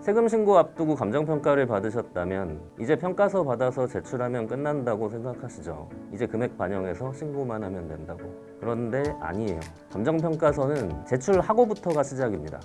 세금 신고 앞두고 감정평가를 받으셨다면 이제 평가서 받아서 제출하면 끝난다고 생각하시죠. 이제 금액 반영해서 신고만 하면 된다고. 그런데 아니에요. 감정평가서는 제출하고부터가 시작입니다.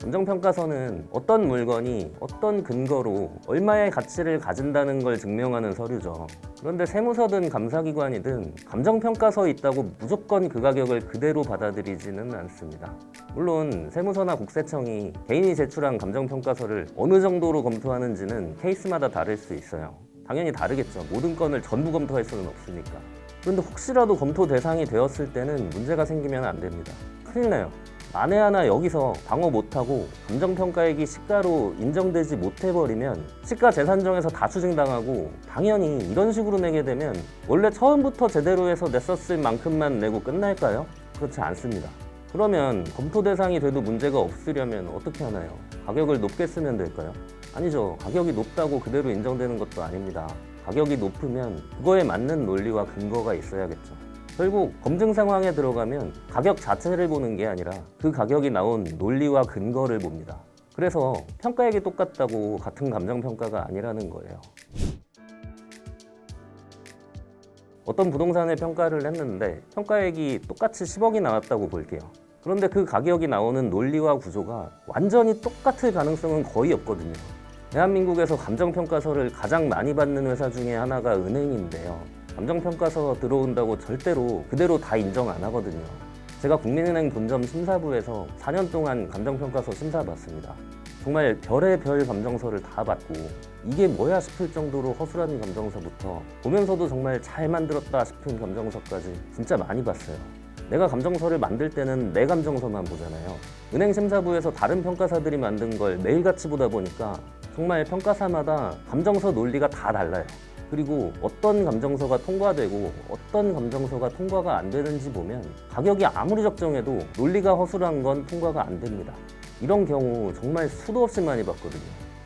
감정평가서는 어떤 물건이 어떤 근거로 얼마의 가치를 가진다는 걸 증명하는 서류죠. 그런데 세무서든 감사기관이든 감정평가서 있다고 무조건 그 가격을 그대로 받아들이지는 않습니다. 물론 세무서나 국세청이 개인이 제출한 감정평가서를 어느 정도로 검토하는지는 케이스마다 다를 수 있어요. 당연히 다르겠죠. 모든 건을 전부 검토할 수는 없으니까. 그런데 혹시라도 검토 대상이 되었을 때는 문제가 생기면 안 됩니다. 큰일 나요. 만에 하나 여기서 방어 못하고 감정평가액이 시가로 인정되지 못해버리면 시가 재산정에서 다 추징당하고, 당연히 이런 식으로 내게 되면 원래 처음부터 제대로 해서 냈었을 만큼만 내고 끝날까요? 그렇지 않습니다. 그러면 검토 대상이 돼도 문제가 없으려면 어떻게 하나요? 가격을 높게 쓰면 될까요? 아니죠. 가격이 높다고 그대로 인정되는 것도 아닙니다. 가격이 높으면 그거에 맞는 논리와 근거가 있어야겠죠. 결국 검증 상황에 들어가면 가격 자체를 보는 게 아니라 그 가격이 나온 논리와 근거를 봅니다. 그래서 평가액이 똑같다고 같은 감정평가가 아니라는 거예요. 어떤 부동산을 평가를 했는데 평가액이 똑같이 10억이 나왔다고 볼게요. 그런데 그 가격이 나오는 논리와 구조가 완전히 똑같을 가능성은 거의 없거든요. 대한민국에서 감정평가서를 가장 많이 받는 회사 중에 하나가 은행인데요. 감정평가서 들어온다고 절대로 그대로 다 인정 안 하거든요. 제가 국민은행 본점 심사부에서 4년 동안 감정평가서 심사봤습니다. 정말 별의별 감정서를 다 받고 이게 뭐야 싶을 정도로 허술한 감정서부터 보면서도 정말 잘 만들었다 싶은 감정서까지 진짜 많이 봤어요. 내가 감정서를 만들 때는 내 감정서만 보잖아요. 은행 심사부에서 다른 평가사들이 만든 걸 매일같이 보다 보니까 정말 평가사마다 감정서 논리가 다 달라요. 그리고 어떤 감정서가 통과되고 어떤 감정서가 통과가 안 되는지 보면 가격이 아무리 적정해도 논리가 허술한 건 통과가 안 됩니다. 이런 경우 정말 수도 없이 많이 봤거든요.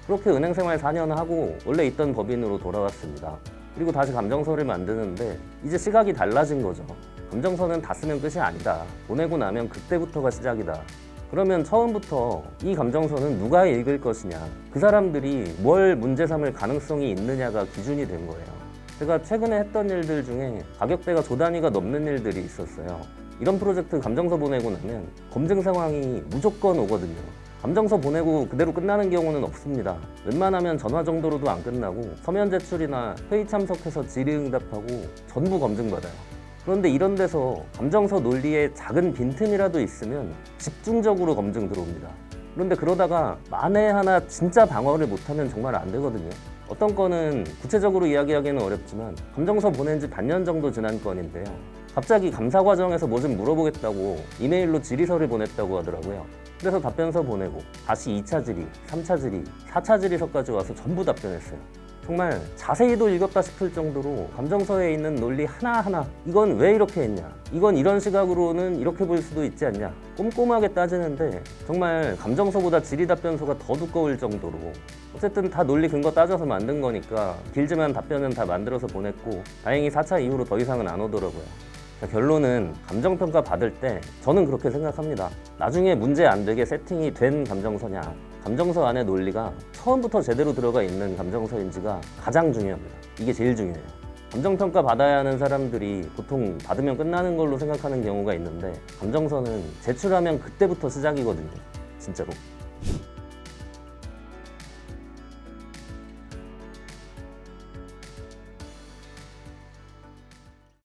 그렇게 은행 생활 4년 하고 원래 있던 법인으로 돌아왔습니다. 그리고 다시 감정서를 만드는데 이제 시각이 달라진 거죠. 감정서는 다 쓰면 끝이 아니다. 보내고 나면 그때부터가 시작이다. 그러면 처음부터 이 감정서는 누가 읽을 것이냐, 그 사람들이 뭘 문제 삼을 가능성이 있느냐가 기준이 된 거예요. 제가 최근에 했던 일들 중에 가격대가 조 단위가 넘는 일들이 있었어요. 이런 프로젝트 감정서 보내고 나면 검증 상황이 무조건 오거든요. 감정서 보내고 그대로 끝나는 경우는 없습니다. 웬만하면 전화 정도로도 안 끝나고 서면 제출이나 회의 참석해서 질의응답하고 전부 검증받아요. 그런데 이런 데서 감정서 논리에 작은 빈틈이라도 있으면 집중적으로 검증 들어옵니다. 그런데 그러다가 만에 하나 진짜 방어를 못하면 정말 안 되거든요. 어떤 건은 구체적으로 이야기하기는 어렵지만 감정서 보낸 지 반년 정도 지난 건인데요. 갑자기 감사 과정에서 뭐 좀 물어보겠다고 이메일로 질의서를 보냈다고 하더라고요. 그래서 답변서 보내고 다시 2차 질의, 3차 질의, 4차 질의서까지 와서 전부 답변했어요. 정말 자세히도 읽었다 싶을 정도로 감정서에 있는 논리 하나하나, 이건 왜 이렇게 했냐, 이건 이런 시각으로는 이렇게 볼 수도 있지 않냐, 꼼꼼하게 따지는데 정말 감정서보다 질의답변서가 더 두꺼울 정도로, 어쨌든 다 논리 근거 따져서 만든 거니까 길지만 답변은 다 만들어서 보냈고 다행히 4차 이후로 더 이상은 안 오더라고요. 결론은 감정평가 받을 때 저는 그렇게 생각합니다. 나중에 문제 안 되게 세팅이 된 감정서냐, 감정서 안에 논리가 처음부터 제대로 들어가 있는 감정서인지가 가장 중요합니다. 이게 제일 중요해요. 감정평가 받아야 하는 사람들이 보통 받으면 끝나는 걸로 생각하는 경우가 있는데 감정서는 제출하면 그때부터 시작이거든요. 진짜로.